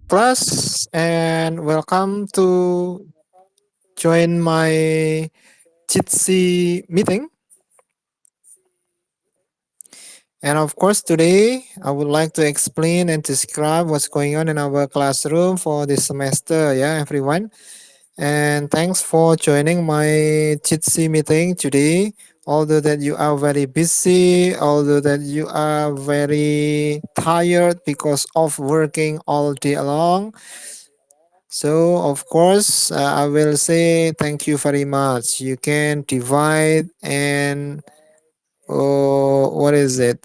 class and welcome to join my Jitsi meeting. And of course, today I would like to explain and describe what's going on in our classroom for this semester. Yeah, everyone. And thanks for joining my Jitsi meeting today. Although that you are very busy, although that you are very tired because of working all day long, so, of course, I will say thank you very much. You can divide and what is it?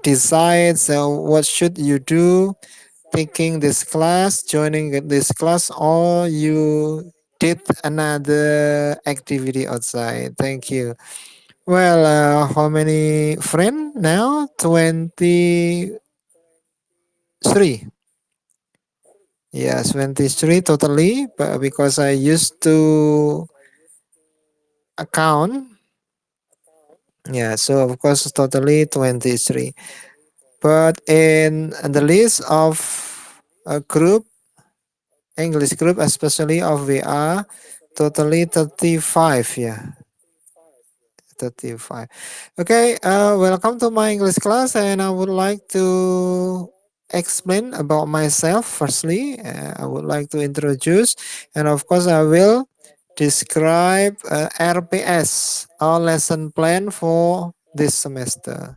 Decide. So, what should you do? Taking this class, joining this class, or you did another activity outside. Thank you. Well, how many friend now? 23. Yes, 23 totally. But because I used to account. Yeah, so of course totally 23. But in the list of a group, English group, especially of VR, totally 35. Yeah, 35. Okay, welcome to my English class, and I would like to explain about myself firstly. I would like to introduce, and of course, I will describe RPS, our lesson plan for this semester.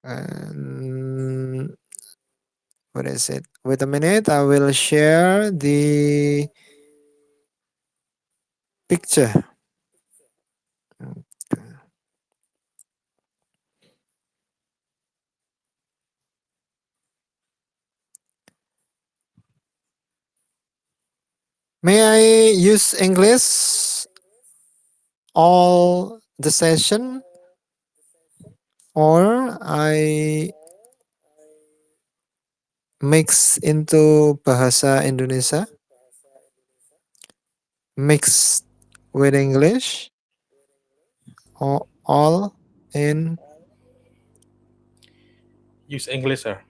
And what is it? Wait a minute, I will share the picture. May I use English all the session, or I mix into bahasa Indonesia, mix with English, or all in Use English, sir.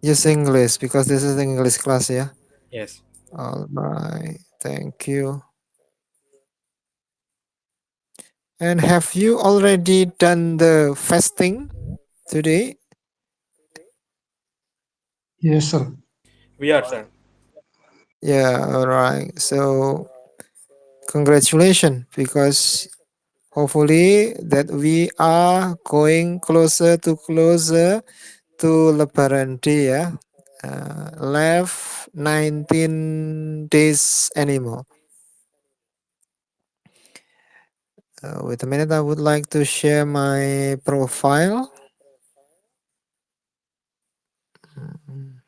use English because this is English class, yeah. Yes. All right, thank you. And have you already done the fasting today? Yes, sir. We are, sir. Yeah, all right. So congratulations because hopefully that we are going closer to Lebaran Day, yeah. Left 19 days anymore. Wait a minute, I would like to share my profile. Mm,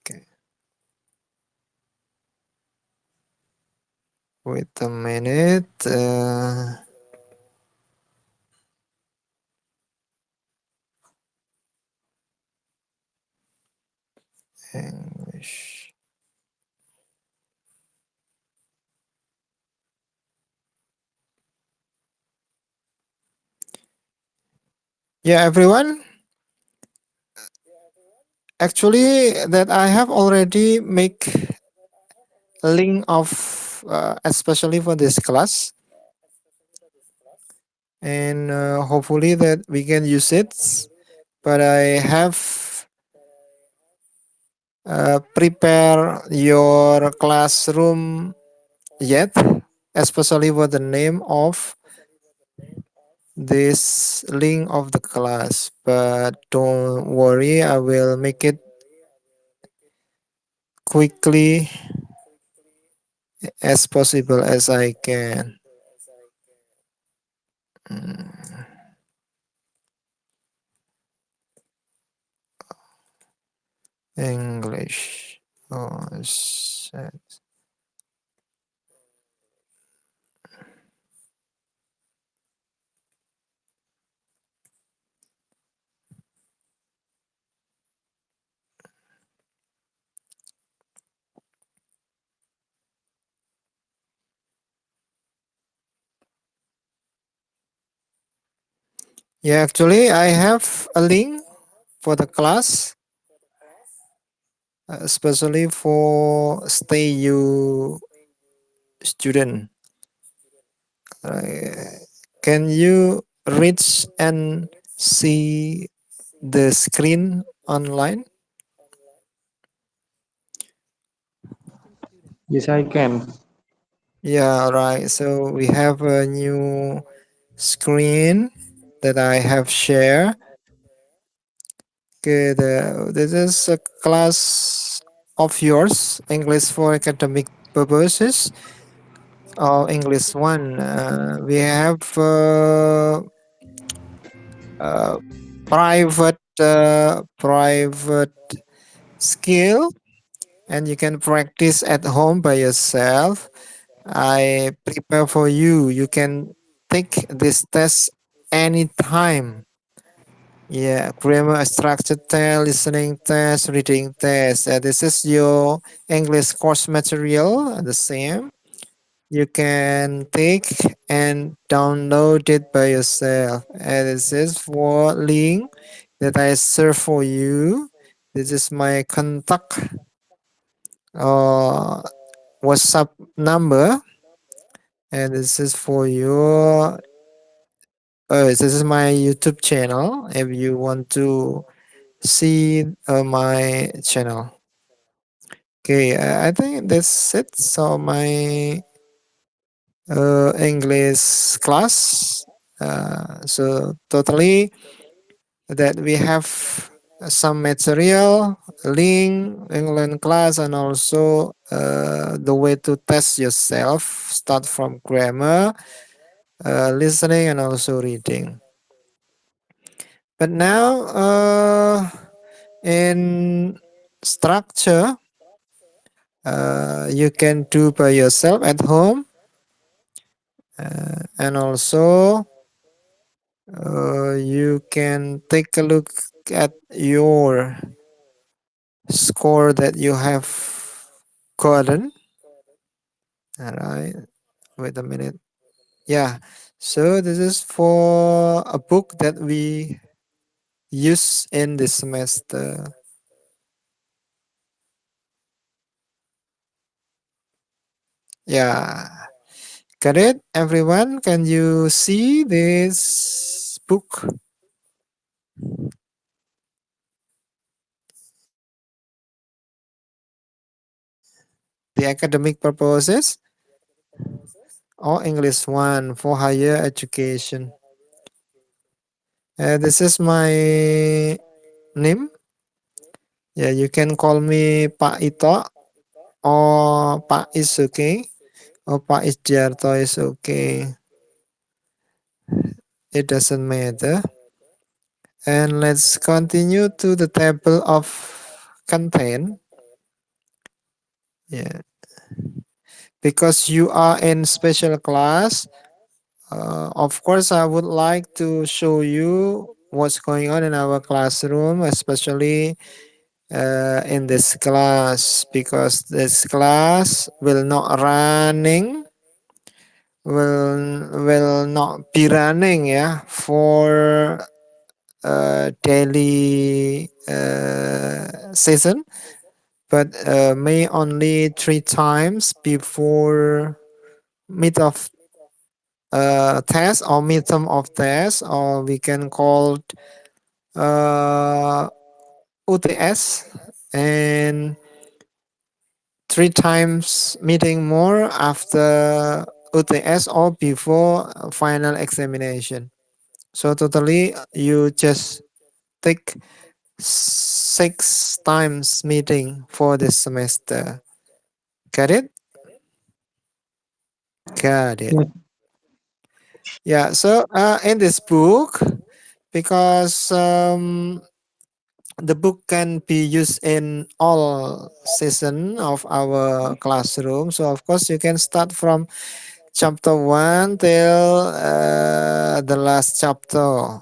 Okay, wait a minute. English. Yeah, everyone. Actually, that I have already make link of especially for this class, and hopefully that we can use it. But I have prepare your classroom yet, especially for the name of this link of the class. But don't worry, I will make it quickly as possible as I can. Mm, English. Oh, Yeah, actually, I have a link for the class, especially for stay you student. Uh, can you reach and see the screen online? Yes, I can. Yeah, right. So we have a new screen that I have shared. Okay, this is a class of yours, English for academic purposes, or English one. We have uh, private skill, and you can practice at home by yourself. I prepare for you. You can take this test anytime. Yeah, grammar, structure test, listening test, reading test. This is your English course material. The same. You can take and download it by yourself. And this is for link that I serve for you. This is my contact uh, WhatsApp number, and this is for your. This is my YouTube channel. If you want to see my channel. Okay, I think that's it. So my English class. So totally that we have some material, link, England class, and also the way to test yourself. Start from grammar, listening, and also reading. But now, in structure, you can do by yourself at home, and also you can take a look at your score that you have gotten. All right, wait a minute. Yeah, so this is for a book that we use in this semester. Yeah, got it, everyone? Can you see this book? The academic purposes or English one for higher education. This is my name. Yeah, you can call me Pak Ito or Pak is okay or Pak Isjarto is okay. It doesn't matter. And let's continue to the table of content. Yeah, because you are in special class. Of course, I would like to show you what's going on in our classroom, especially in this class, because this class will not running, will not be running, yeah, for daily season, but may only 3 times before mid of test or midterm of test, or we can call uh, UTS, and 3 times meeting more after UTS or before final examination. So totally you just take 6 times meeting for this semester. Got it? Got it. Yes, Yeah. So in this book, because the book can be used in all season of our classroom. So of course you can start from chapter one till the last chapter,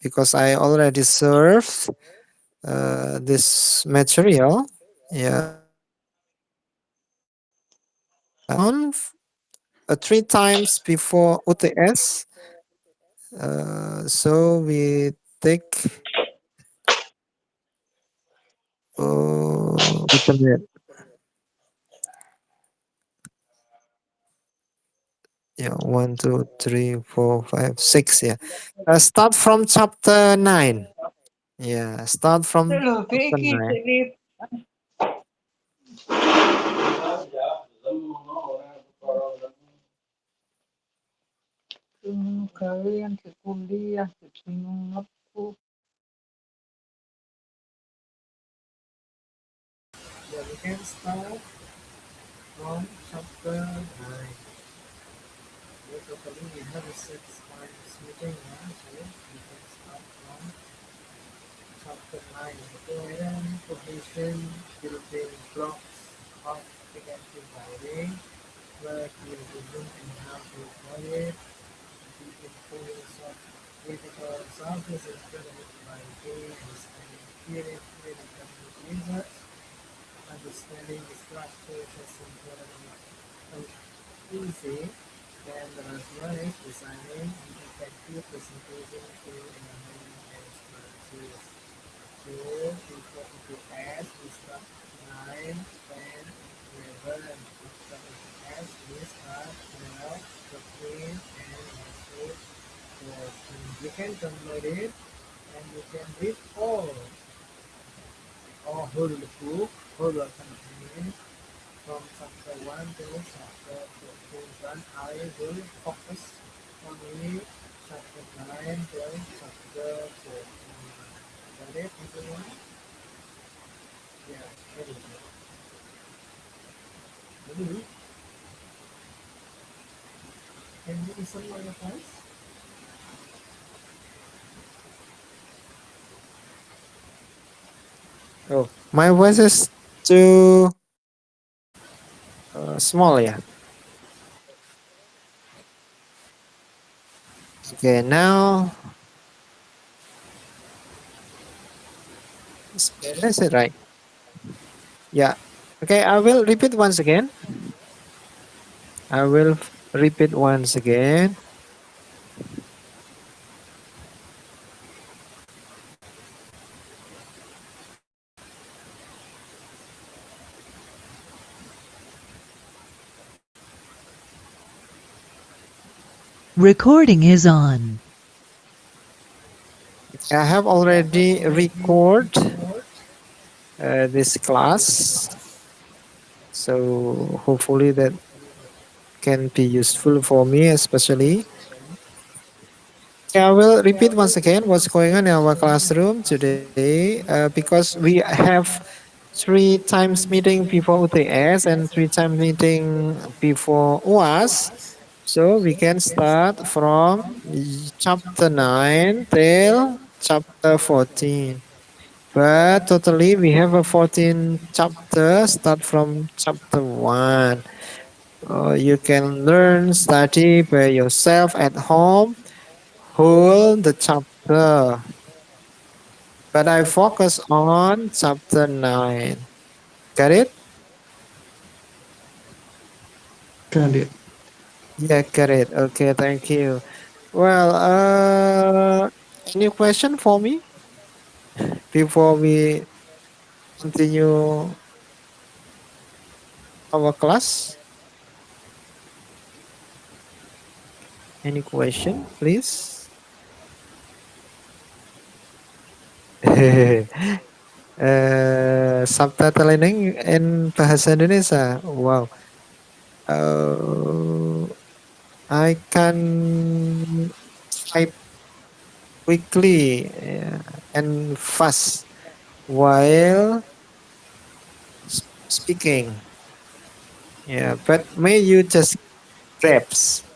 because I already served this material. Yeah, on 3 times before UTS, So we take wait a minute. Yeah, one, two, three, four, five, six. Yeah. Start from chapter 9. Yeah, start from Hello, chapter Vicky. 9. Kalian ke kuliah, ke bingung aku. Yeah, we can start from chapter 9. Yeah, totally we have a 6 times meeting now, so we can start from chapter 9. Coherent cohesion building blocks of negative writing, where creativity and how to avoid it, the influence of critical resources in academic writing, understanding creative critical research, understanding the structures as important and easy, and rationalize designing an effective presentation through enabling and strategies. So, before into S, we start 9, 10, 11. After into S, we start 12, 13, and also 14. You can download it and you can read all whole book, whole content from chapter 1 to chapter 14. But I will focus only chapter 9 to chapter 14. Got it, everyone? Yeah, very good. Maybe, can you listen my voice? Oh, my voice is too small, yeah. Okay, now is it right? Yeah. Okay, I will repeat once again. I will repeat once again. Recording is on. I have already record this class, so hopefully that can be useful for me, especially. Okay, I will repeat once again what's going on in our classroom today because we have 3 times meeting before UTS and 3 times meeting before UAS. So we can start from chapter 9 till chapter 14. But totally we have a 14 chapter start from chapter 1. You can learn, study by yourself at home, whole the chapter. But I focus on chapter 9. Got it? Got it. Yeah, got it. Okay, thank you. Well, any question for me before we continue our class? Any question, please? Subtitle ini in bahasa Indonesia. Wow. Uh, I can type quickly and fast while speaking. Yeah, but may you just grabs,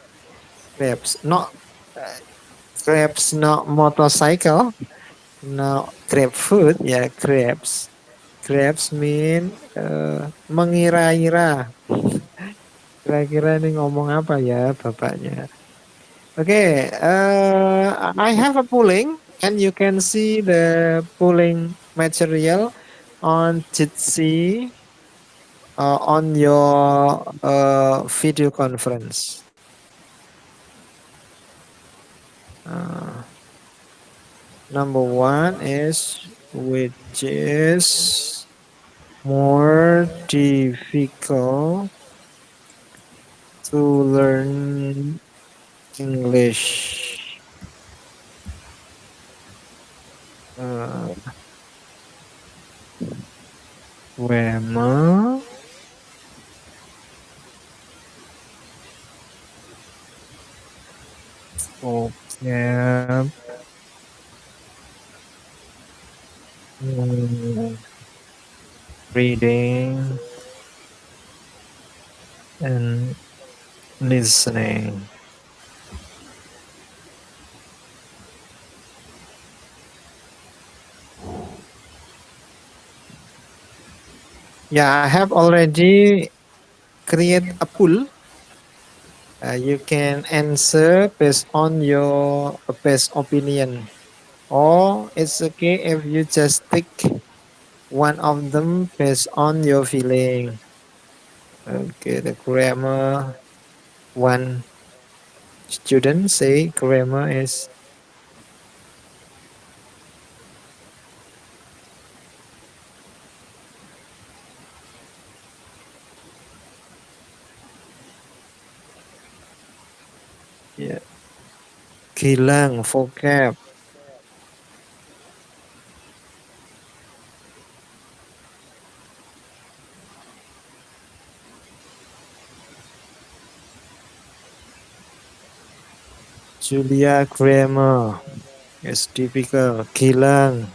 not uh, grabs, not motorcycle, not grab food. Yeah, grabs. Grabs mean mengira-ira. Kira-kira ini ngomong apa ya bapaknya? Okay, I have a pooling, and you can see the pooling material on Jitsi on your video conference. Uh, Number one is which is more difficult to learn English. Uh, Grammar, vocab, mm, reading, and listening. Yeah, I have already create a pool. You can answer based on your best opinion, or it's okay if you just pick one of them based on your feeling. Okay, the grammar one student say grammar is yeah, hilang vocab. Julia grammar is difficult. Hilang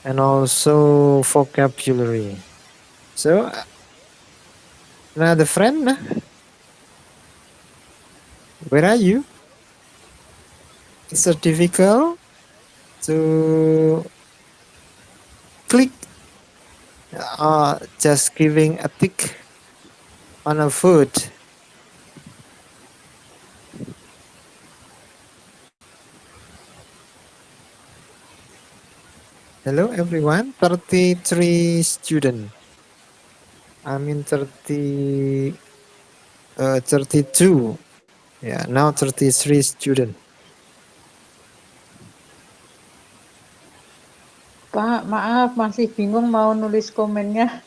and also vocabulary. So another friend, where are you? It's so difficult to click just giving a tick on a food. Hello everyone, 33 student. I mean 32. Yeah, now 33 student. Pak, maaf masih bingung mau nulis komennya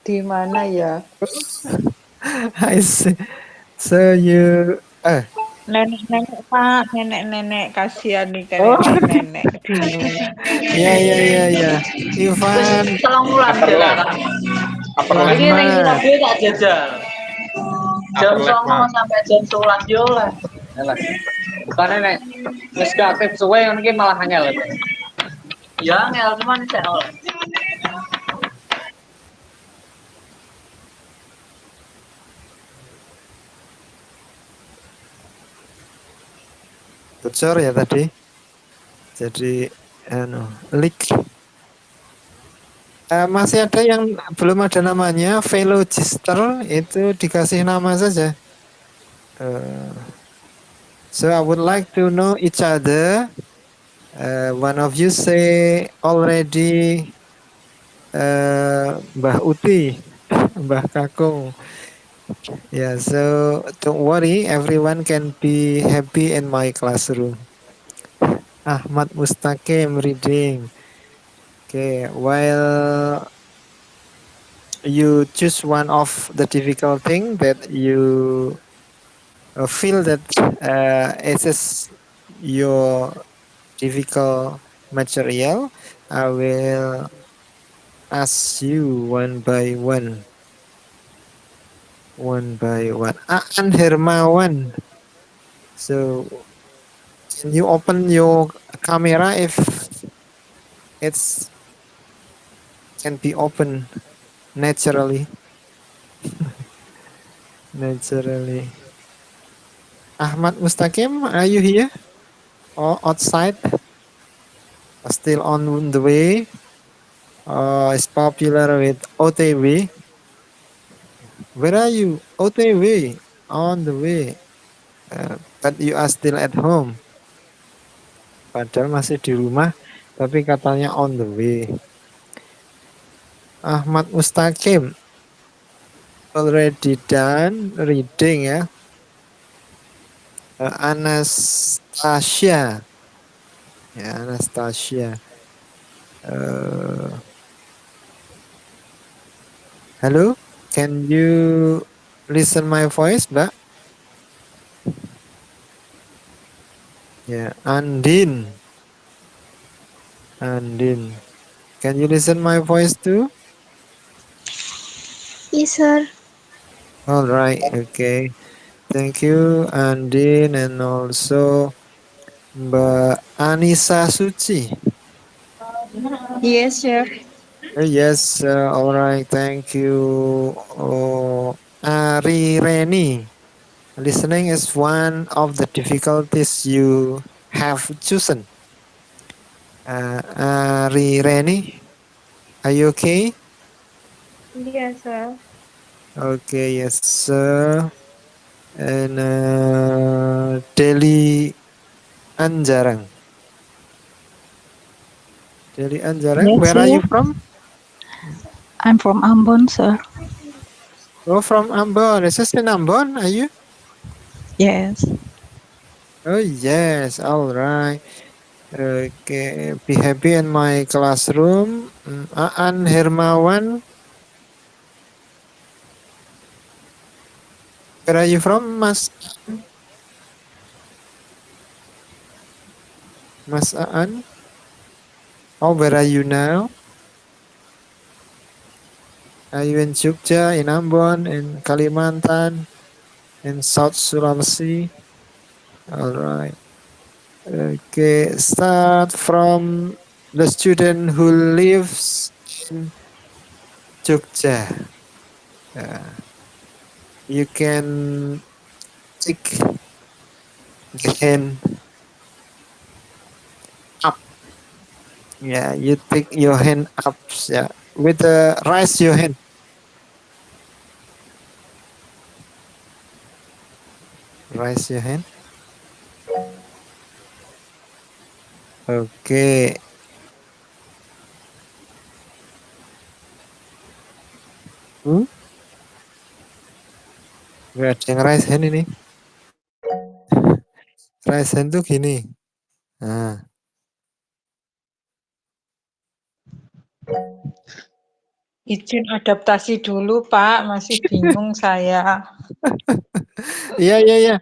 di mana ya. I see. So you Nenek-nenek Pak, nenek-nenek kasihan nih kan oh nenek-nenek bingung. ya. Wis Ivan, 3 wulan Upper left. jalanan. Upper left. Iki ning Rahmat. Surabaya tak jajal. Jam Upper left, 09.00 Mas. sampai jam 11 yo lah. Yalah. Bukannya nek wis gak aktif suwe ngono iki malah angel. Ya ngel cuman saya oleh. Bocor ya tadi. Jadi leak. Masih ada yang belum ada namanya, Velogister itu dikasih nama saja. So I would like to know each other. One of you say already Mbah Uti, Mbah Kakung. Yeah, so don't worry, everyone can be happy in my classroom. Ahmad Mustaqim reading. Okay, while you choose one of the difficult thing that you feel that it is your difficult material, I will ask you one by one. One by one. Aan Hermawan. So can you open your camera if it's can be open naturally? Naturally. Ahmad Mustaqim, are you here or outside? Or still on the way? Is popular with OTW. Where are you? OTW. On the way. But you are still at home. Padahal masih di rumah, tapi katanya on the way. Ahmad Mustaqim. Already done reading ya. Anastasia. Ya, Anastasia. Uh, Halo, can you listen my voice, Mbak? Ya, Andin. Andin. Can you listen my voice too? Yes, sir. All right, okay. Thank you, Andin, and also Mbak Anissa Suci. Yes, sir. Yes, all right, thank you. Oh, Ari Reni. Listening is one of the difficulties you have chosen. Ari Reni, are you okay? Yes, sir. Okay, yes, sir. And Deli Anjarang. Deli Anjarang, Yes, where are sir. you from? I'm from Ambon, sir. Oh, from Ambon. Is this in Ambon? Are you? Yes. Oh, yes. All right. Okay. Be happy in my classroom. Aan Hermawan. Where are you from, Mas Aan? Oh, where are you now? Are you in Jogja, in Ambon, in Kalimantan, in South Sulawesi? All right. Okay. Start from the student who lives in Jogja. Uh, you can take the hand up. Yeah, you take your hand up. Yeah, with the raise your hand. Raise your hand. Okay. Hmm? Gak ada yang raise hand ini. Raise hand tuh gini. Nah. Izin adaptasi dulu, Pak. Masih bingung saya. Iya, iya, iya.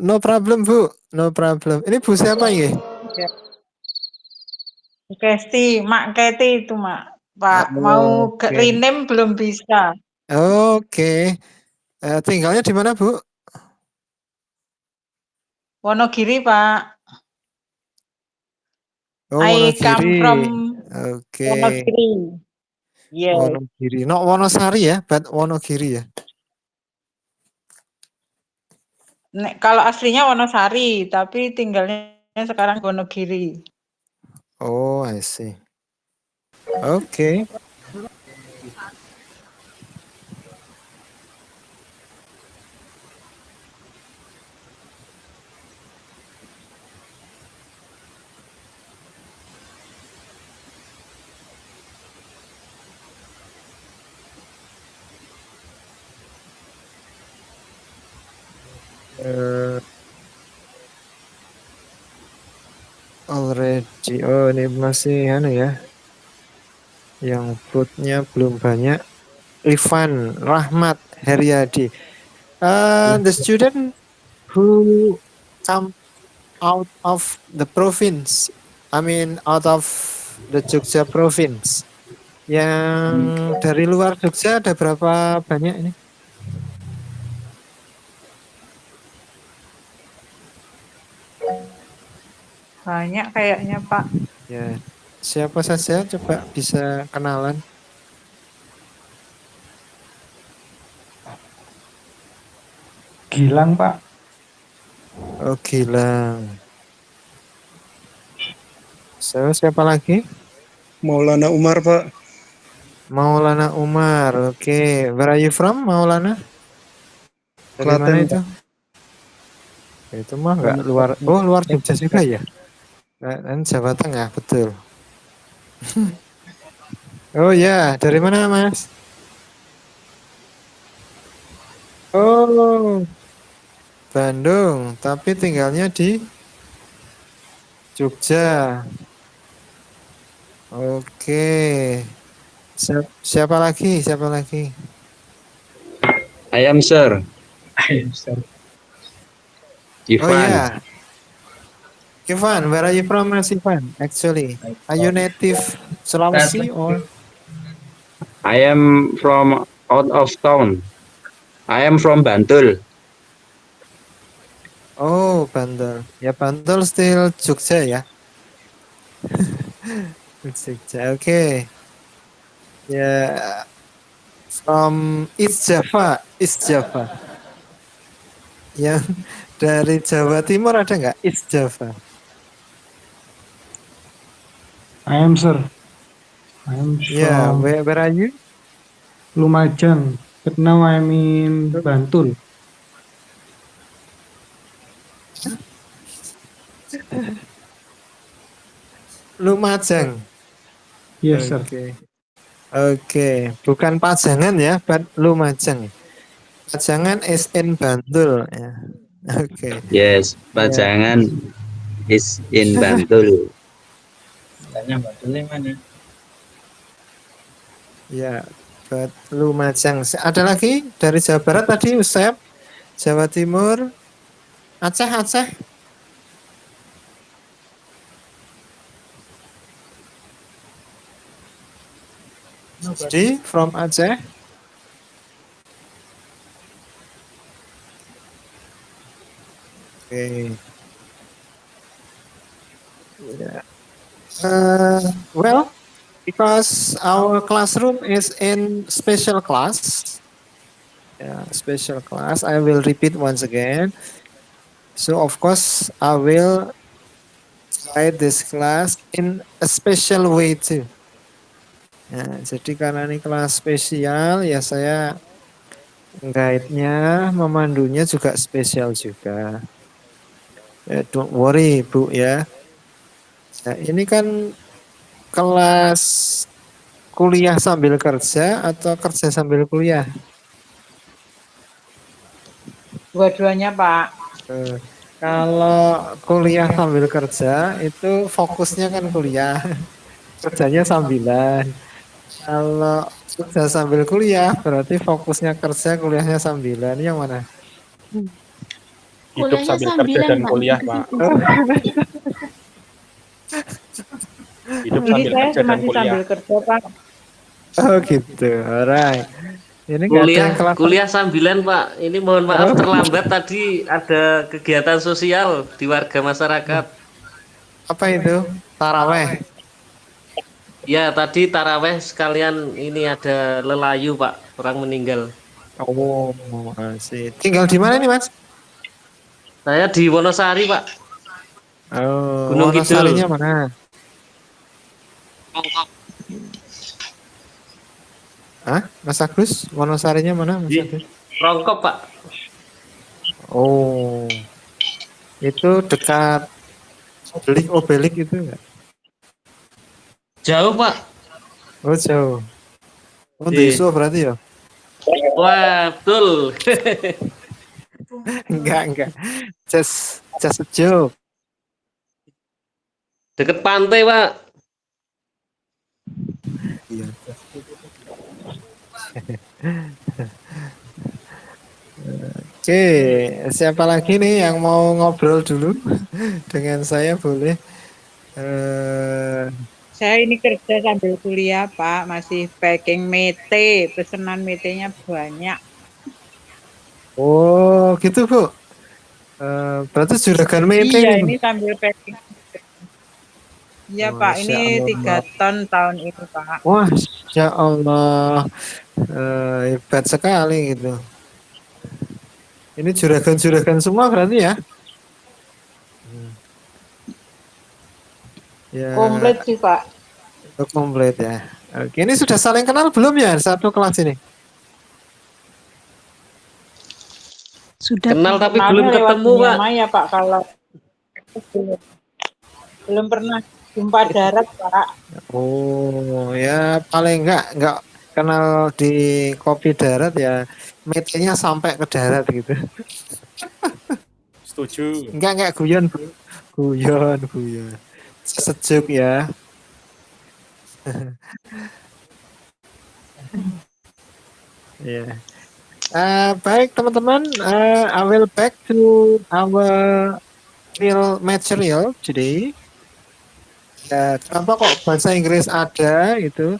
No problem, Bu. No problem. Ini Bu siapa ini? Ya. Kesti, Mak Keti itu, Mak. Pak, mau ke Oke. rename belum bisa. Oke. Tinggalnya di mana, Bu? Wonogiri, Pak. Oh, I come Wonogiri. from Oke. Wonogiri. Yes. Wonogiri. No Wonosari ya, but Wonogiri ya. Kalau aslinya Wonosari, tapi tinggalnya sekarang Wonogiri. Oh, I see. Oke. Eh, already. Oh, ini masih anu ya. Yang foodnya belum banyak. Ivan Rahmat Heriadi. The student who come out of the province. I mean out of the Jogja province. Yang dari luar Jogja ada berapa banyak ini? Banyak kayaknya, Pak. Ya, siapa saja coba bisa kenalan. Gilang, Pak. Oh, Gilang. So, siapa lagi? Maulana Umar, Pak. Maulana Umar. Oke, where are you from, Maulana? Dari Klaten, mana itu? Pak. Itu mah nggak luar. Oh, luar Jogja juga ya? Kan Jawa Tengah, betul. Oh ya, dari mana, Mas? Oh, Bandung, tapi tinggalnya di Jogja. Oke. Siapa lagi? Siapa lagi? I am sir. Oh Ivan. yeah, Ivan. Where are you from, Mas Ivan? Actually, are you native Sulawesi or? I am from out of town. I am from Bantul. Oh, Bantul. Ya, Bantul still Jogja ya. Jogja. Oke. Ya, from East Java. East Java. Yang dari Jawa Timur ada nggak? East Java. I am sir. I am Ya, from where are you? Lumajang. But now I'm in Bantul. Lumajang. Yes sir. Oke. Oke, bukan Pajangan ya, but Lumajang. Pajangan is in Bantul ya. Oke. Yes, Ya. Pajangan is in Bantul. Ya, but Lumajang. Ada lagi dari Jawa Barat tadi, Usep. Jawa Timur. Aceh, Aceh. Jadi, from Aceh. Oke. Ya. Well, because our classroom is in special class. Yeah, special class. I will repeat once again. So of course I will guide this class in a special way too. Nah, jadi karena ini kelas spesial ya saya guide-nya, memandunya juga spesial juga. Don't worry Bu ya. Nah, ini kan kelas kuliah sambil kerja atau kerja sambil kuliah? Dua-duanya, Pak. Kalau kuliah sambil kerja itu fokusnya kan kuliah, kerjanya sambilan. Kalau kerja sambil kuliah berarti fokusnya kerja, kuliahnya sambilan. Yang mana? Hidup Kuliahnya sambil kerja sambilan, dan Pak. kuliah, Pak. Hidup Ini sambil saya kerja dan masih kuliah. sambil kerja, Pak. Oh gitu, alright. Ini nggak ada yang kelas. Kuliah sambilan Pak. Ini mohon maaf terlambat tadi ada kegiatan sosial di warga masyarakat. Apa itu? Taraweh. Ya tadi taraweh sekalian ini ada lelayu Pak, orang meninggal. Oh, asik. Tinggal di mana nih Mas? Saya di Wonosari Pak. Oh, Gunung Kidul. Wonosarinya mana? Hah? Mas Agus? Wonosarinya mana Mas Di Agus? Rongkop Pak. Oh, itu dekat Obelik itu enggak? Jauh Pak. Oh jauh. Oh Iya. Deso berarti ya? Wah betul. Enggak. Just a joke. Deket pantai Pak. Iya. Oke, siapa lagi nih yang mau ngobrol dulu dengan saya boleh? Saya ini kerja sambil kuliah, Pak. Masih packing mete. Pesanan metenya banyak. Oh, gitu Bu. Berarti juragan mete Iya, nih, Bu? ini sambil packing. Iya, Pak. Masya Ini Allah. 3 ton tahun ini, Pak. Wah, ya Allah, hebat sekali gitu. Ini juragan-juragan semua berarti ya? Ya, Komplit sih, Pak. komplit ya. Oke, ini sudah saling kenal belum ya satu kelas ini? Sudah. Kenal tapi Kenalnya belum lewat ketemu dunia Pak. maya, Pak. Kalau belum pernah jumpa darat, Pak. Oh, ya paling enggak kenal di kopi darat ya, metenya sampai ke darat gitu. Setuju. Enggak guyon, Bro. Guyon. Sejuk ya. Ya. Baik teman-teman, I will back to our real material today. Ya, kenapa kok bahasa Inggris ada itu?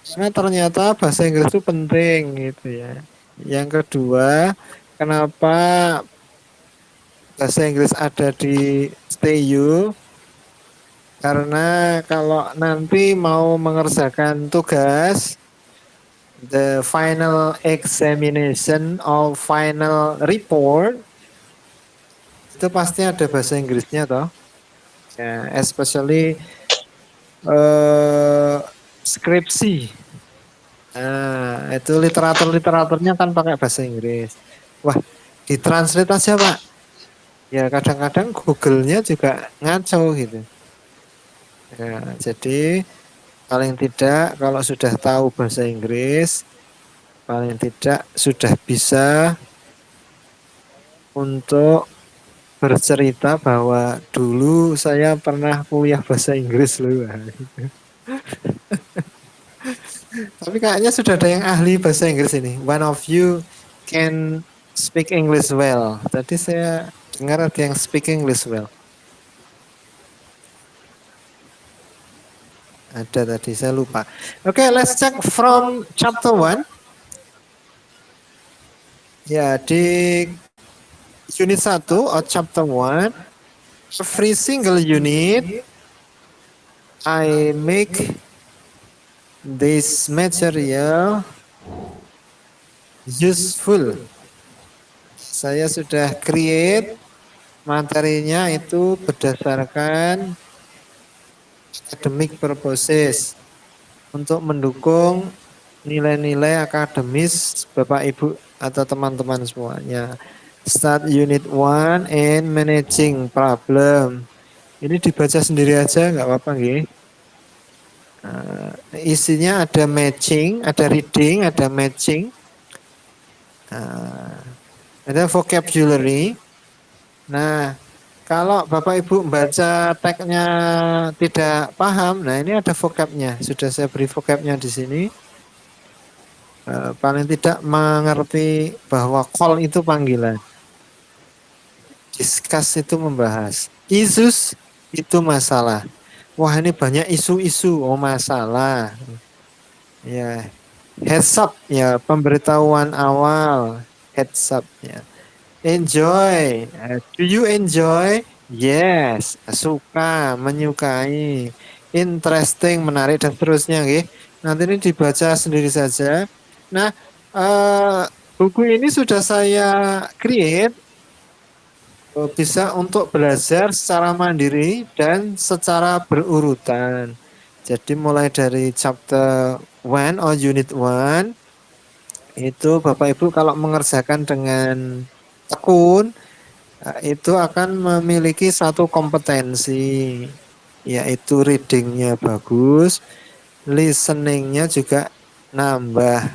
Karena ternyata bahasa Inggris itu penting gitu ya. Yang kedua, kenapa bahasa Inggris ada di STU? Karena kalau nanti mau mengerjakan tugas, the final examination or final report itu pasti ada bahasa Inggrisnya toh. Ya, especially skripsi. Nah, itu literaturnya kan pakai bahasa Inggris. Wah, ditranslate aja Pak. Ya kadang-kadang Google-nya juga ngaco gitu. Ya, jadi paling tidak kalau sudah tahu bahasa Inggris, paling tidak sudah bisa untuk bercerita bahwa dulu saya pernah kuliah bahasa Inggris loh. Tapi kayaknya sudah ada yang ahli bahasa Inggris ini. One of you can speak English well. Tadi saya dengar ada yang speak English well. Ada tadi, saya lupa. Oke, let's check from chapter 1. Ya, di unit 1 or chapter 1, every single unit I make this material useful. Saya sudah create materinya itu berdasarkan academic purposes untuk mendukung nilai-nilai akademis Bapak Ibu atau teman-teman semuanya. Start unit 1 and managing problem. Ini dibaca sendiri aja nggak apa-apa nggih. Isinya ada matching, ada reading, ada matching, ada vocabulary. Nah, kalau Bapak Ibu membaca teksnya tidak paham, nah ini ada vocabnya. Sudah saya beri vocabnya di sini. Paling tidak mengerti bahwa call itu panggilan. Discuss itu membahas. Issues itu masalah. Wah ini banyak isu-isu, oh masalah. Ya, heads up ya, pemberitahuan awal. Heads up ya. Enjoy. Do you enjoy? Yes, suka, menyukai. Interesting, menarik dan seterusnya, nggih. Nanti ini dibaca sendiri saja. Nah, buku ini sudah saya create, bisa untuk belajar secara mandiri dan secara berurutan. Jadi mulai dari chapter 1 or unit 1 itu Bapak Ibu kalau mengerjakan dengan tekun itu akan memiliki satu kompetensi, yaitu readingnya bagus, listeningnya juga nambah,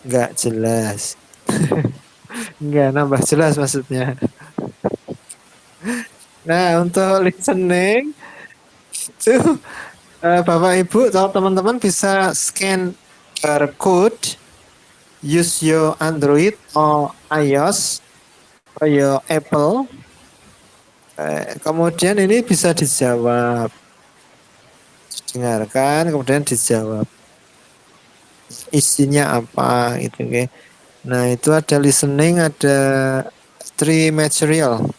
nggak jelas. Nggak nambah jelas maksudnya. Nah, untuk listening itu Bapak Ibu atau teman-teman bisa scan barcode, use your Android or iOS atau your Apple. Kemudian ini bisa dijawab, dengarkan, kemudian dijawab. Isinya apa gitu, okay. Nah, itu ada listening, ada 3 material.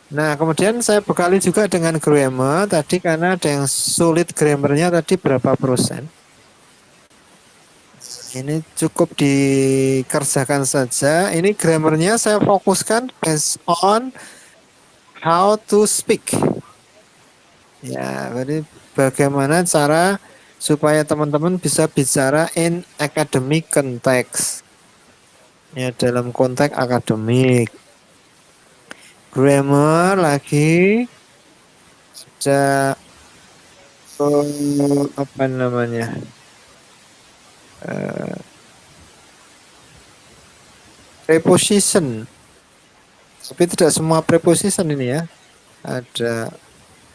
Nah, kemudian saya bekali juga dengan grammar tadi karena ada yang sulit grammarnya tadi berapa persen. Ini cukup dikerjakan saja. Ini grammarnya saya fokuskan based on how to speak. Ya, jadi bagaimana cara supaya teman-teman bisa bicara in academic context. Ya, dalam konteks akademik. Grammar lagi ada apa namanya, preposition. Tapi tidak semua preposition ini ya. Ada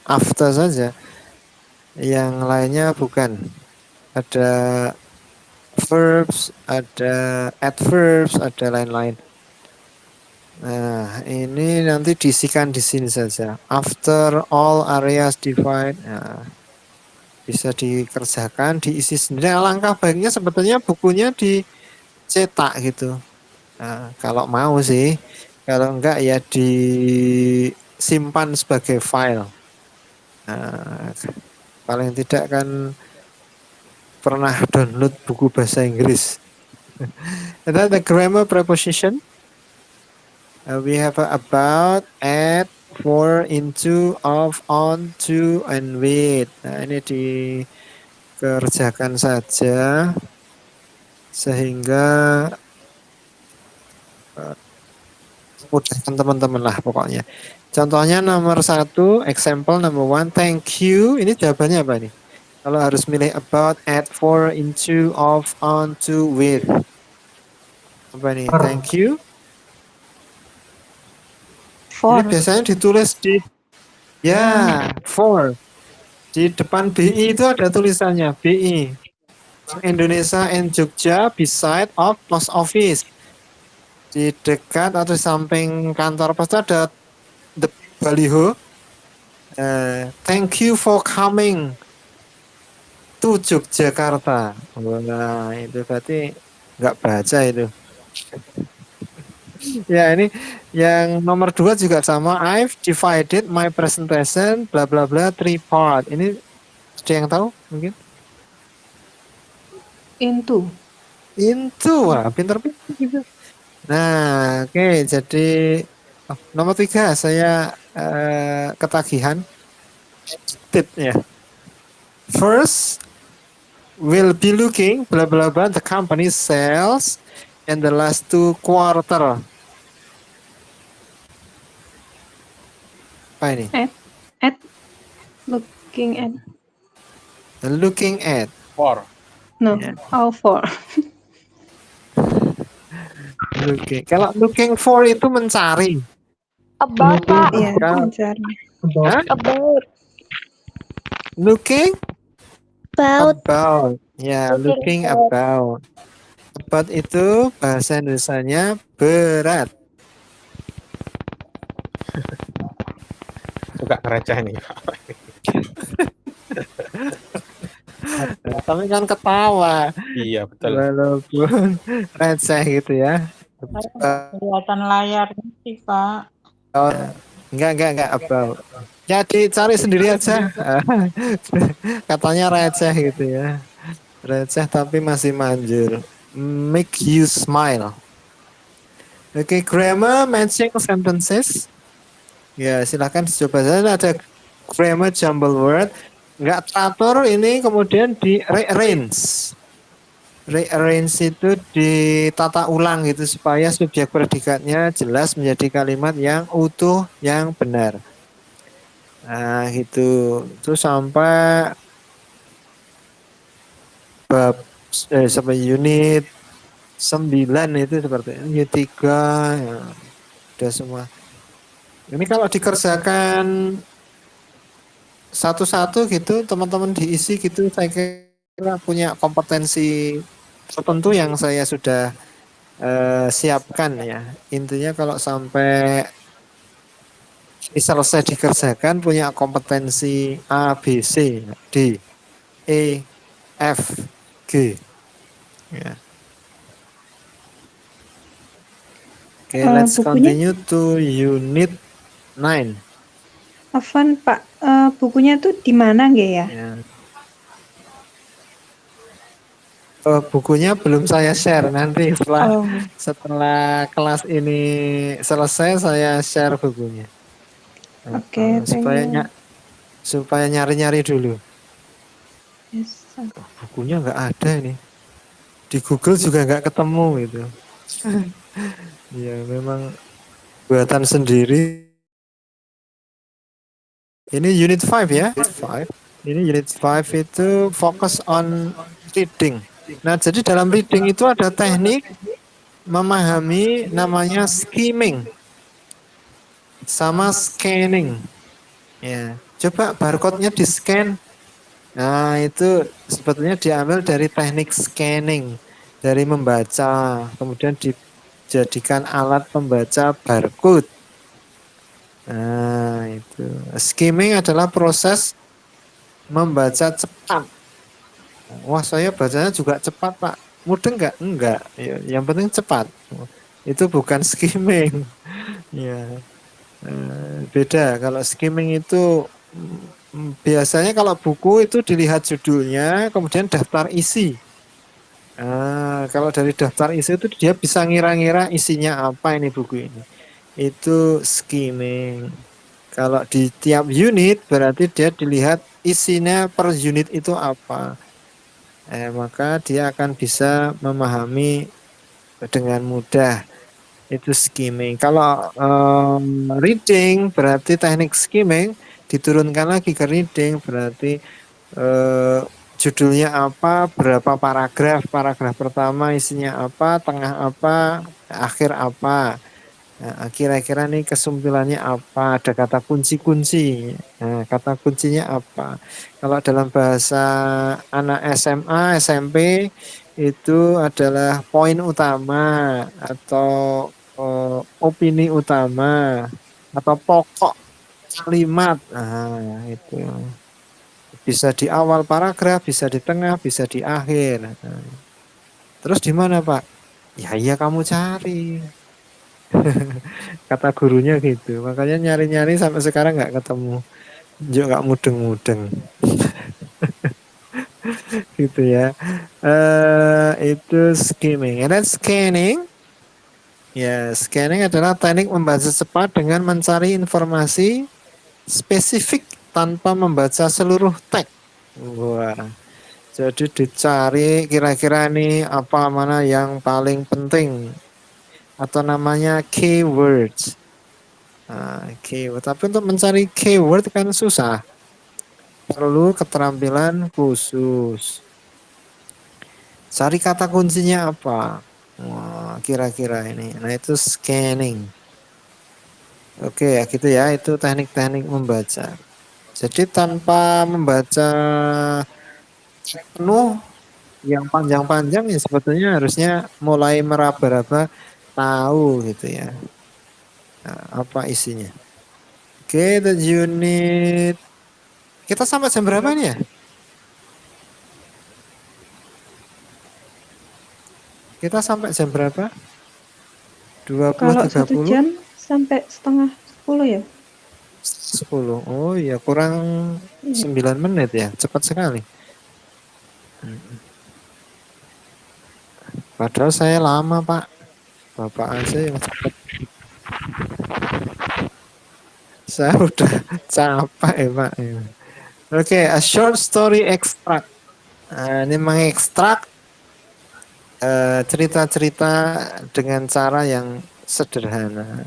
after saja. Yang lainnya bukan. Ada verbs, ada adverbs, ada lain-lain. Nah, ini nanti diisikan di sini saja. After all areas divide. Nah, bisa dikerjakan, diisi sendiri. Alangkah baiknya sebetulnya bukunya dicetak gitu. Nah, kalau mau sih, kalau enggak ya disimpan sebagai file. Nah, paling tidak kan pernah download buku bahasa Inggris. And then the grammar preposition. We have about, at, for, into, of, on, to, and with. Nah, ini dikerjakan saja sehingga mudahkan teman-teman lah pokoknya. Contohnya nomor 1, example number 1, thank you. Ini jawabannya apa nih? Kalau harus milih about, at, for, into, of, on, to, with. Apa nih? Thank you. For. Ini biasanya ditulis di for. Di depan BI itu ada tulisannya BI. Indonesia and Jogja beside of post office. Di dekat atau di samping kantor pos itu ada the baliho. Thank you for coming to Yogyakarta. Nah, itu berarti nggak baca itu. Ya, ini yang nomor 2 juga sama. I've divided my presentation bla bla bla 3 part. Ini ada yang tahu mungkin? Into. Wah, pinter-pinter gitu. Nah, oke, jadi nomor 3 saya ketagihan. Tip ya. First, will be looking bla bla bla the company sales and the last 2 quarter. Apa ini? At. Looking at. Looking at. For. No. Yeah. All for. Looking. Kalau looking for itu mencari. About, Pak. Iya, Kalau- mencari. Hah? About. Looking About. about. Ya, looking about. About itu bahasa Indonesianya berat. Suka receh nih. Tapi kan ketawa. Iya betul. Walaupun receh gitu ya. Kelihatan layarnya sih, Pak. Enggak about. Ya dicari sendiri aja. Katanya receh gitu ya. Receh tapi masih manjur. Make you smile. Oke, grammar matching sentences. Ya, silakan dicoba saja. Ada grammar jumble word. Enggak teratur ini kemudian di rearrange. Rearrange itu ditata ulang gitu supaya subjek predikatnya jelas menjadi kalimat yang utuh, yang benar. Nah, gitu. Terus sampai bab sampai unit 9 itu seperti ini. Unit 3 ya, udah semua. Ini kalau dikerjakan satu-satu gitu, teman-teman diisi gitu, saya kira punya kompetensi tertentu yang saya sudah siapkan ya. Intinya kalau sampai ini selesai dikerjakan punya kompetensi A, B, C, D, E, F, G. Ya. Oke, let's bukunya- continue to unit 9. Afan, Pak, bukunya tuh di mana nggak ya? Ya. Bukunya belum saya share, nanti Oh, setelah kelas ini selesai saya share bukunya. Oke, supaya thank you. supaya nyari-nyari dulu. yes. Bukunya nggak ada ini. Di Google juga nggak ketemu gitu. Ya memang buatan sendiri. Ini unit 5 ya. Unit 5. Ini unit 5 itu fokus on reading. Nah, jadi dalam reading itu ada teknik memahami namanya skimming. sama scanning. Ya, coba barcode-nya di scan. Nah, itu sebetulnya diambil dari teknik scanning, dari membaca, kemudian dijadikan alat pembaca barcode. Nah, itu. Skimming adalah proses membaca cepat. Wah, saya bacanya juga cepat, Pak. Mudeng nggak? Enggak. Ya, yang penting cepat. Itu bukan skimming. Ya, beda. Kalau skimming itu biasanya kalau buku itu dilihat judulnya, kemudian daftar isi. Kalau dari daftar isi itu dia bisa ngira-ngira isinya apa ini buku ini. Itu skimming. Kalau di tiap unit berarti dia dilihat isinya per unit itu apa. Maka dia akan bisa memahami dengan mudah. Itu skimming. Kalau reading berarti teknik skimming diturunkan lagi ke reading berarti judulnya apa, berapa paragraf, paragraf pertama isinya apa, tengah apa, akhir apa. Nah, kira-kira nih kesimpulannya apa? Ada kata kunci-kunci. Nah, kata kuncinya apa? Kalau dalam bahasa anak SMA, SMP itu adalah poin utama atau opini utama atau pokok kalimat. Nah, itu bisa di awal paragraf, bisa di tengah, bisa di akhir. Nah, terus di mana, Pak? Ya, iya kamu cari. Kata gurunya gitu. Makanya nyari-nyari sampai sekarang nggak ketemu. Juga nggak mudeng-mudeng. Gitu ya. Itu skimming. And then scanning. Ya, scanning adalah teknik membaca cepat dengan mencari informasi spesifik tanpa membaca seluruh teks. Wah. Jadi dicari kira-kira nih apa mana yang paling penting atau namanya keywords. Keyword. Tapi untuk mencari keyword kan susah. Perlu keterampilan khusus. Cari kata kuncinya apa? Wah, kira-kira ini. Nah, itu scanning. Oke, ya gitu ya. Itu teknik-teknik membaca. Jadi tanpa membaca penuh yang panjang-panjang ya sebetulnya harusnya mulai meraba-raba tahu gitu ya. Nah, apa isinya. Oke, the unit. Kita sampai jam berapa nih ya? Kita sampai jam berapa? Kalau 1 20.30? jam sampai setengah 10 ya? 10. Oh iya, kurang 9 menit ya. Cepat sekali. Padahal saya lama, Pak. Bapak aja yang cepat. Saya udah capek ya, Pak. Oke, a short story extract. Ini mengekstrak cerita-cerita dengan cara yang sederhana.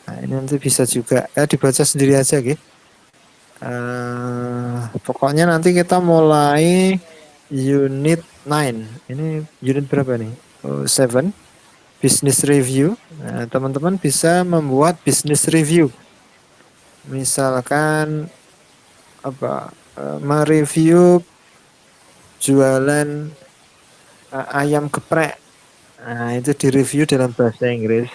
Nah, ini nanti bisa juga dibaca sendiri aja gitu. Pokoknya nanti kita mulai unit 9. Ini unit berapa nih? 7. Business review. Nah, teman-teman bisa membuat business review. Misalkan apa? Mereview jualan ayam geprek. Nah, itu direview dalam bahasa Inggris.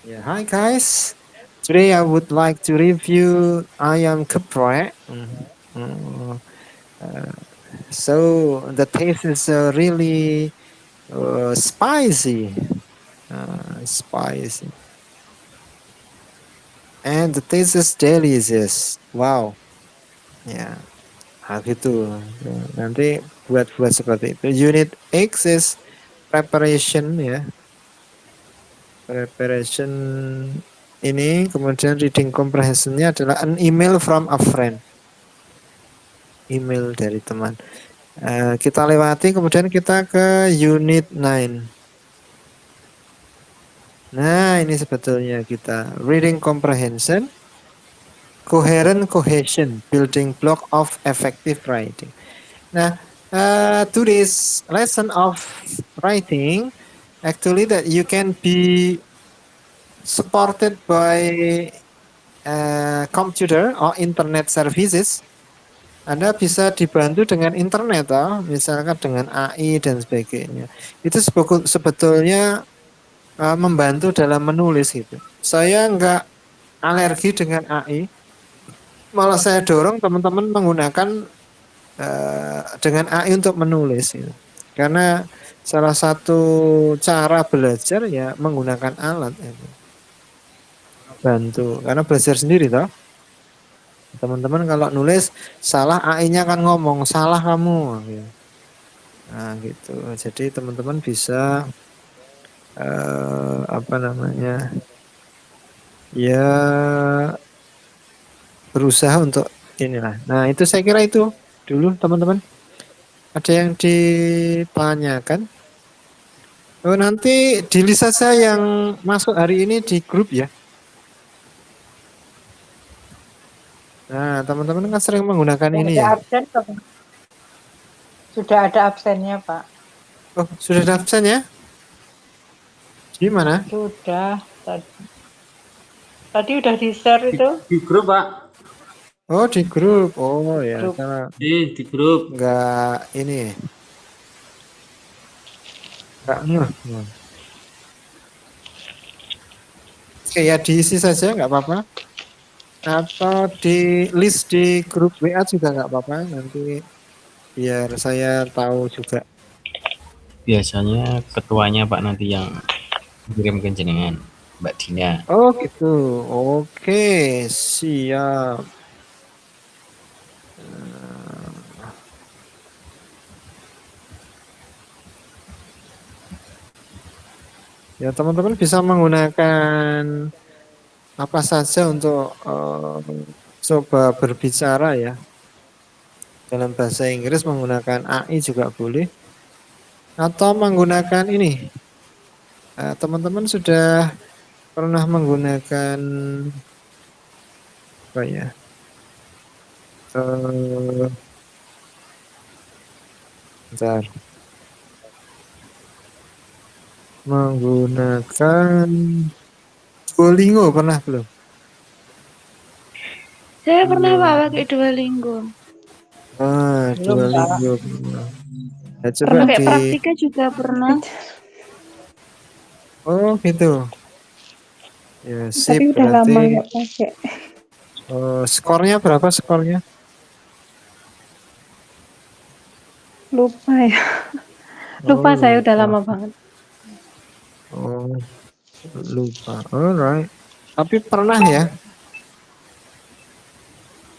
Ya, hi guys. Today I would like to review ayam geprek. So the taste is really spicy. Spicy. And the taste is delicious. Wow. Ya. Nah, gitu. Nanti buat seperti itu. Unit X is preparation ya. Preparation ini kemudian reading comprehensionnya adalah an email from a friend. Email dari teman. Kita lewati kemudian kita ke unit 9. Nah, ini sebetulnya kita reading comprehension, coherent cohesion, building block of effective writing. Nah, today's lesson of writing actually that you can be supported by computer or internet services. Anda bisa dibantu dengan internet, misalkan dengan AI dan sebagainya. Itu sebetulnya membantu dalam menulis gitu. Saya nggak alergi dengan AI, malah saya dorong teman-teman menggunakan dengan AI untuk menulis gitu. Karena salah satu cara belajar ya menggunakan alat gitu. Bantu, karena belajar sendiri toh. Teman-teman kalau nulis salah, AI-nya kan ngomong salah kamu gitu. Nah gitu. Jadi teman-teman bisa apa namanya ya berusaha untuk inilah. Nah itu saya kira itu dulu teman-teman. Ada yang ditanyakan? Oh, nanti di list saja yang masuk hari ini di grup ya. Nah, teman-teman kan sering menggunakan ini ya. Absen, sudah ada absennya, Pak. Oh, sudah ada absen ya? Gimana? Sudah. Tadi udah di-share itu. Di grup, Pak. Oh, di grup. Oh ya, karena Di grup. enggak ini. Enggak ngeh. Oke, ya diisi saja enggak apa-apa. Atau di list di grup WA juga enggak apa-apa, nanti biar saya tahu juga. Biasanya ketuanya Pak nanti yang kirim ke jenengan, Mbak Dina. Oh gitu. Oke, siap. Ya teman-teman bisa menggunakan apa saja untuk coba berbicara ya. Dalam bahasa Inggris menggunakan AI juga boleh. Atau menggunakan ini. Teman-teman sudah pernah menggunakan apa ya? Bentar. Menggunakan Duolingo pernah belum? Saya pernah Pak pakai Duolingo. Duolingo. Ya, coba Pakai praktika juga pernah. Oh gitu. Ya sip. Tapi udah lama nggak pakai. Skornya berapa skornya? Lupa ya. Lupa saya udah lama banget. Oh, lupa. Alright. Tapi pernah ya?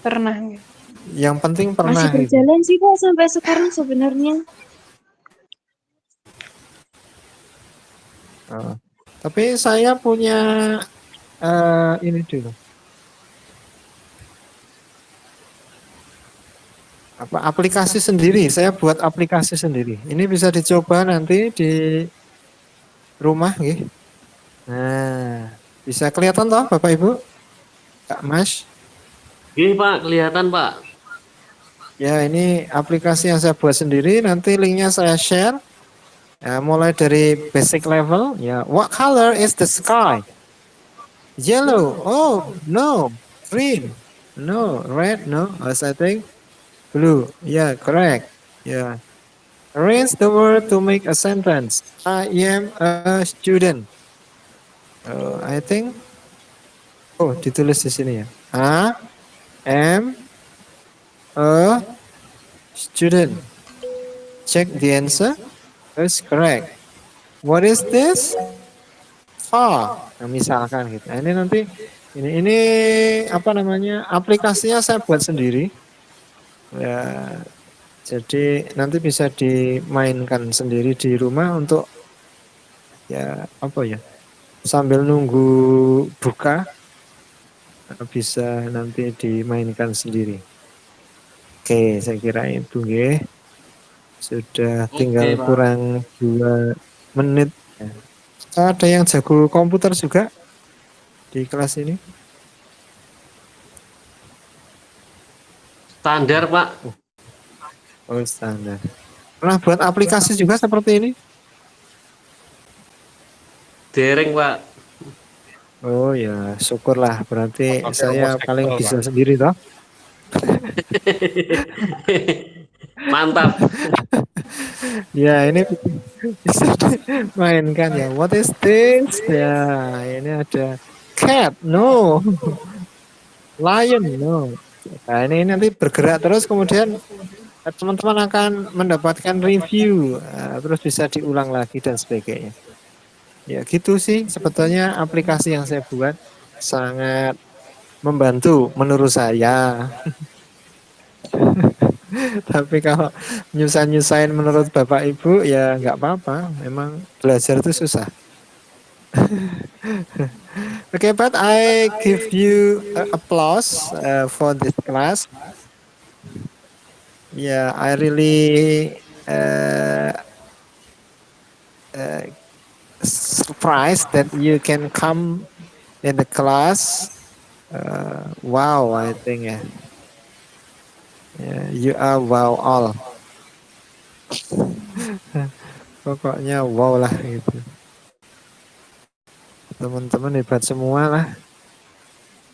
Pernah. Yang penting pernah. Masih berjalan sih Pak sampai sekarang sebenarnya. Tapi saya punya ini dulu. Aplikasi sendiri. Saya buat aplikasi sendiri. Ini bisa dicoba nanti di rumah, gitu. Nah, bisa kelihatan toh Bapak Ibu, Kak Mas? Iya Pak, kelihatan Pak. Ya, ini aplikasi yang saya buat sendiri. Nanti linknya saya share. Ya, mulai dari basic level. Ya, what color is the sky? Yellow. Oh no. Green. No. Red. No. As I think blue. Yeah, correct. Yeah. Arrange the word to make a sentence. I am a student. I think. Oh, ditulis di sini ya. I am a student. Check the answer. That's correct. What is this? Car. Nah, misalkan gitu. Nah, ini nanti ini apa namanya? Aplikasinya saya buat sendiri. Ya, jadi nanti bisa dimainkan sendiri di rumah untuk ya apa ya? Sambil nunggu buka bisa nanti dimainkan sendiri. Oke, saya kira itu nggih. Sudah tinggal kurang 2 menit. Ada yang jago komputer juga di kelas ini? Standar Pak. Oh, standar. Pernah buat aplikasi juga seperti ini? Dereng Pak. Oh ya, syukurlah. Berarti Pakai saya rumus paling Excel, bisa Pak. sendiri toh. Mantap. Ya, ini bisa dimainkan ya. What is this? Ya, ini ada cat. No. Lion. No. Nah, ini nanti bergerak terus kemudian teman-teman akan mendapatkan review, terus bisa diulang lagi dan sebagainya. Ya gitu sih sebetulnya aplikasi yang saya buat sangat membantu menurut saya. Tapi kalau nyusahin menurut Bapak Ibu ya nggak apa-apa. Memang belajar itu susah. Okay, but I give you applause for this class. Yeah, I really surprised that you can come in the class. Wow, I think you are wow all. Pokoknya wow lah gitu. Teman-teman hebat semua lah.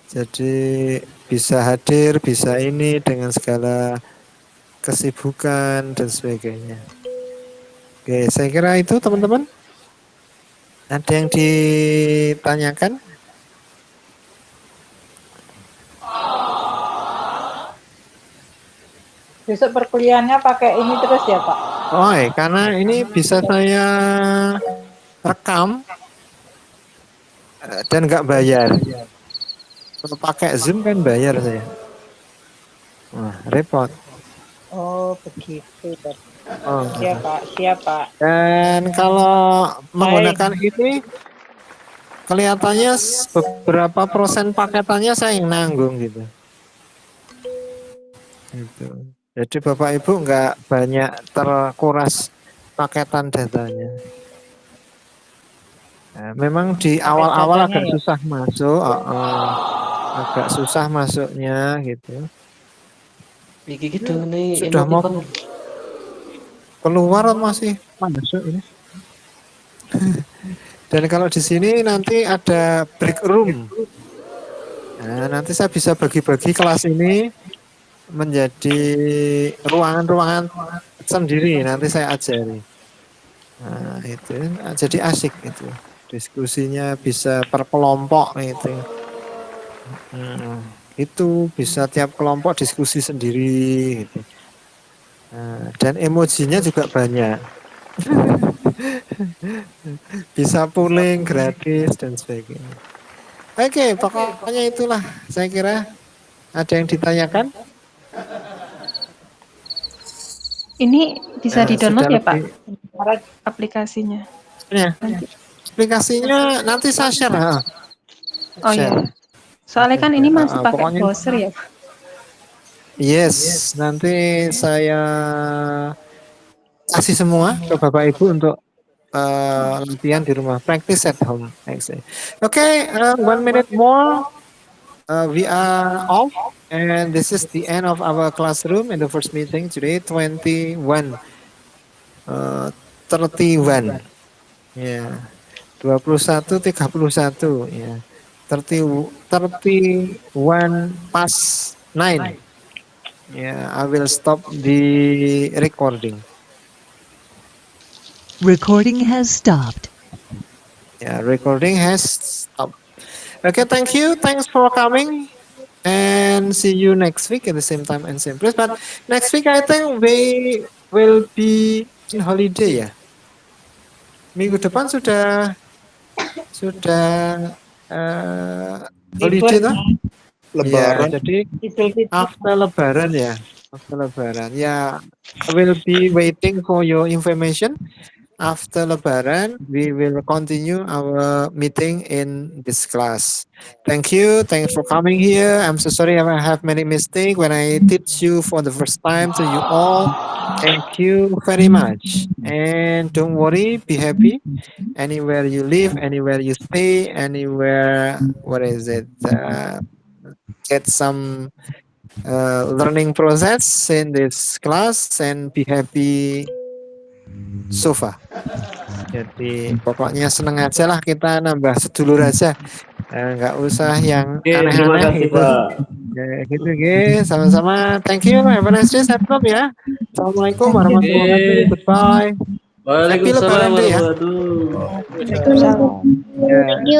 Jadi bisa hadir, bisa ini dengan segala kesibukan dan sebagainya. Oke, saya kira itu teman-teman. Ada yang ditanyakan? Besok perkuliahannya pakai ini terus ya Pak? Oh, karena ini bisa saya rekam dan nggak bayar. Kalau pakai Zoom kan bayar saya. Wah, repot. Oh begitu. Oh. Siap Pak, siap Pak. Dan kalau menggunakan ini kelihatannya beberapa persen paketannya saya yang nanggung gitu. Gitu. Jadi Bapak Ibu nggak banyak terkuras paketan datanya. Nah, memang di awal-awal agak susah masuk, agak susah masuknya gitu. Iki gitu nih Sudah mau keluar masih masuk ini. Dan kalau di sini nanti ada break room. Nah, nanti saya bisa bagi-bagi kelas ini menjadi ruangan-ruangan sendiri. Nanti saya ajari. Nah, itu jadi asik itu. Diskusinya bisa per kelompok itu. Itu bisa tiap kelompok diskusi sendiri gitu. Nah, dan emojinya juga banyak. Bisa pooling gratis dan sebagainya. Oke, pokoknya itulah saya kira. Ada yang ditanyakan? Ini bisa di-download ya Pak aplikasinya? Ya. Aplikasinya nanti saya share. Oh iya. Soalnya kan ini masih pakai pokoknya, browser ya Pak? Yes, nanti saya kasih semua ke Bapak Ibu untuk latihan di rumah, practice at home. Okay, 1 minute more. We are off, and this is the end of our classroom in the first meeting today, 21, 31, yeah, 21, 31, yeah, 31 past 9. Yeah, I will stop the recording. Recording has stopped. Yeah, recording has stopped. Okay, thank you. Thanks for coming. And see you next week at the same time and same place. But next week, I think we will be in holiday ya. Minggu depan sudah holiday toh? Lebaran. Ya, jadi after Lebaran ya. After Lebaran. Ya, I will be waiting for your information. After Lebaran, we will continue our meeting in this class. Thank you. Thanks for coming here. I'm so sorry if I have many mistakes when I teach you for the first time to you all. Thank you very much. And don't worry, be happy. Anywhere you live, anywhere you stay, anywhere, get some learning process in this class and be happy so far. Jadi pokoknya seneng aja lah kita nambah sedulur aja. Nggak usah yang Oke, terima aneh-aneh kasih gitu. Pak. Ya, gitu sama-sama. Thank you. Have a nice day, Satpam ya. Assalamualaikum warahmatullahi wabarakatuh. Oke. Goodbye. Happy Waalaikumsalam Lebaran Day ya. warahmatullahi wabarakatuh. Waalaikumsalam. Ya. Thank you.